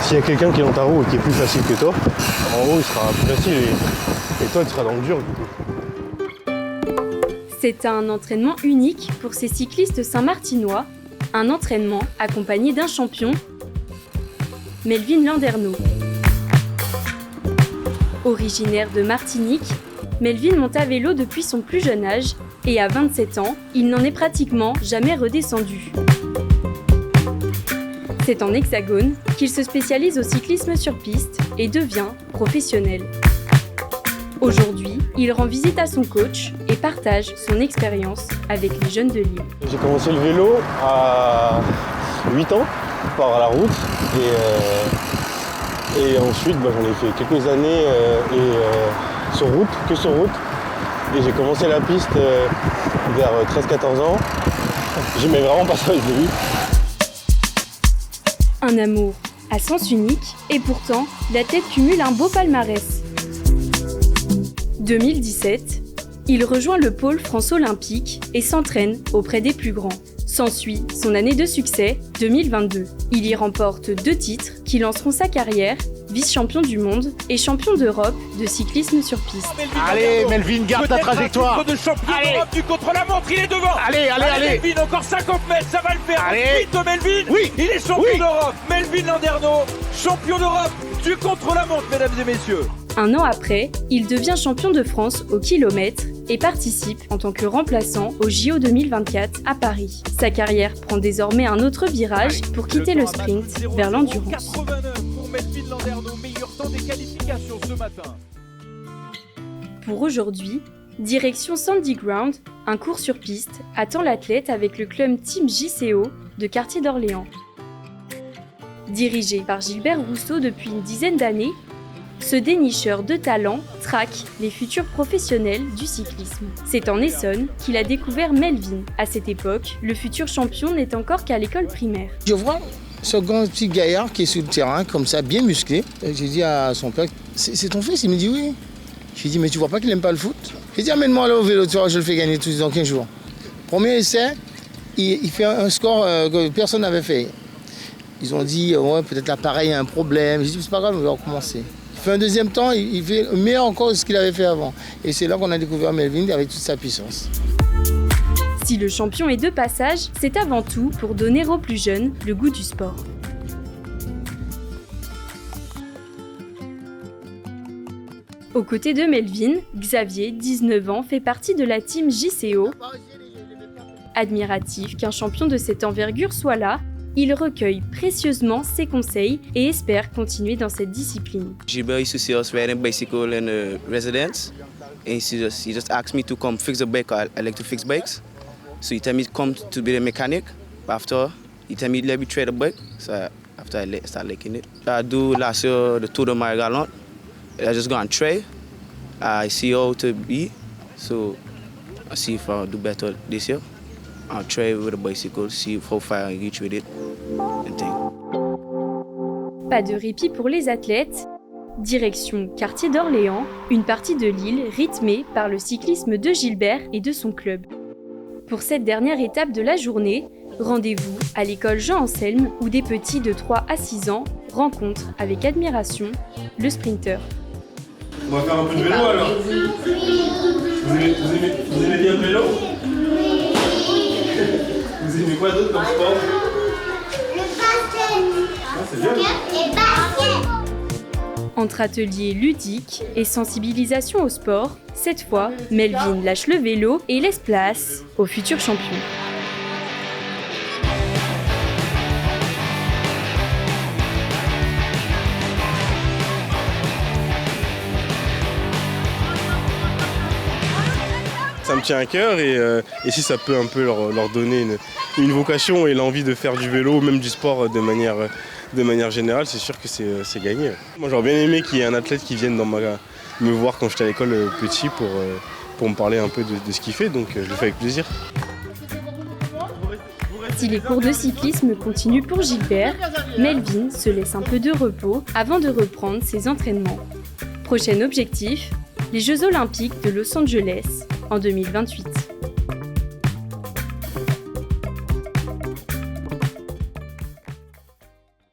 S'il y a quelqu'un qui est dans ta roue et qui est plus facile que toi, en haut il sera plus facile et toi tu seras dans le dur du coup. C'est un entraînement unique pour ces cyclistes saint-martinois, un entraînement accompagné d'un champion, Melvin Landerneau. Originaire de Martinique, Melvin monte à vélo depuis son plus jeune âge et à 27 ans, il n'en est pratiquement jamais redescendu. C'est en Hexagone qu'il se spécialise au cyclisme sur piste et devient professionnel. Aujourd'hui, il rend visite à son coach et partage son expérience avec les jeunes de Lille. J'ai commencé le vélo à 8 ans par la route et ensuite j'en ai fait quelques années sur route. Et j'ai commencé la piste vers 13-14 ans. J'aimais vraiment pas ça au début. Un amour à sens unique et pourtant l'athlète cumule un beau palmarès. 2017, il rejoint le pôle France Olympique et s'entraîne auprès des plus grands. S'ensuit son année de succès, 2022. Il y remporte 2 titres qui lanceront sa carrière, vice-champion du monde et champion d'Europe de cyclisme sur piste. Allez, Melvin, garde ta trajectoire. De champion d'Europe du contre-la-montre, il est devant. Allez. Melvin, encore 50 mètres, ça va le faire. Allez. Vite, Melvin. Oui. Il est champion d'Europe. Melvin Landerneau, champion d'Europe du contre-la-montre, mesdames et messieurs. Un an après, il devient champion de France au kilomètre et participe en tant que remplaçant au JO 2024 à Paris. Sa carrière prend désormais un autre virage pour quitter le sprint vers l'endurance. 89 pour Melvin Landerneau, meilleur temps des qualifications ce matin. Pour aujourd'hui, direction Sandy Ground, un cours sur piste, attend l'athlète avec le club Team JCO de Quartier d'Orléans. Dirigé par Gilbert Rousseau depuis une dizaine d'années, ce dénicheur de talent traque les futurs professionnels du cyclisme. C'est en Essonne qu'il a découvert Melvin. À cette époque, le futur champion n'est encore qu'à l'école primaire. Je vois ce grand petit gaillard qui est sur le terrain, comme ça, bien musclé. J'ai dit à son père, c'est ton fils? Il me dit oui. J'ai dit, mais tu vois pas qu'il aime pas le foot? J'ai dit, amène-moi là au vélo, tu vois, je le fais gagner tous dans 15 jours. Premier essai, il fait un score que personne n'avait fait. Ils ont dit, ouais, peut-être l'appareil a un problème. J'ai dit, c'est pas grave, on va recommencer. Il fait un deuxième temps, il fait meilleur encore que ce qu'il avait fait avant. Et c'est là qu'on a découvert Melvin avec toute sa puissance. Si le champion est de passage, c'est avant tout pour donner aux plus jeunes le goût du sport. Aux côtés de Melvin, Xavier, 19 ans, fait partie de la team JCO. Admiratif qu'un champion de cette envergure soit là, il recueille précieusement ses conseils et espère continuer dans cette discipline. Gilbert used to see us riding bicycle in the residence, and he just asked me to come fix the bike. I like to fix bikes, so he told me to come to be the mechanic. After he told me let me try the bike, so after I start liking it. I do last year the Tour de Marie-Galante. I just go and try. I see how to be, so I see if I do better this year. I'll try with a bicycle, see how far I reach with it, and think. Pas de répit pour les athlètes. Direction Quartier d'Orléans, une partie de l'île rythmée par le cyclisme de Gilbert et de son club. Pour cette dernière étape de la journée, rendez-vous à l'école Jean Anselme où des petits de 3 à 6 ans rencontrent avec admiration le sprinter. On va faire un peu de vélo alors. Vous aimez bien le vélo? Vous aimez quoi d'autre comme sport? Le basket. Ah, c'est bien. Et basket. Entre ateliers ludiques et sensibilisation au sport, cette fois, Melvin lâche le vélo et laisse place au futur champion. Ça me tient à cœur et si ça peut un peu leur donner une vocation et l'envie de faire du vélo ou même du sport de manière générale, c'est sûr que c'est gagné. Moi j'aurais bien aimé qu'il y ait un athlète qui vienne me voir quand j'étais à l'école petit pour me parler un peu de ce qu'il fait, donc je le fais avec plaisir. Si les cours de cyclisme continuent pour Gilbert, Melvin se laisse un peu de repos avant de reprendre ses entraînements. Prochain objectif, les Jeux Olympiques de Los Angeles en 2028.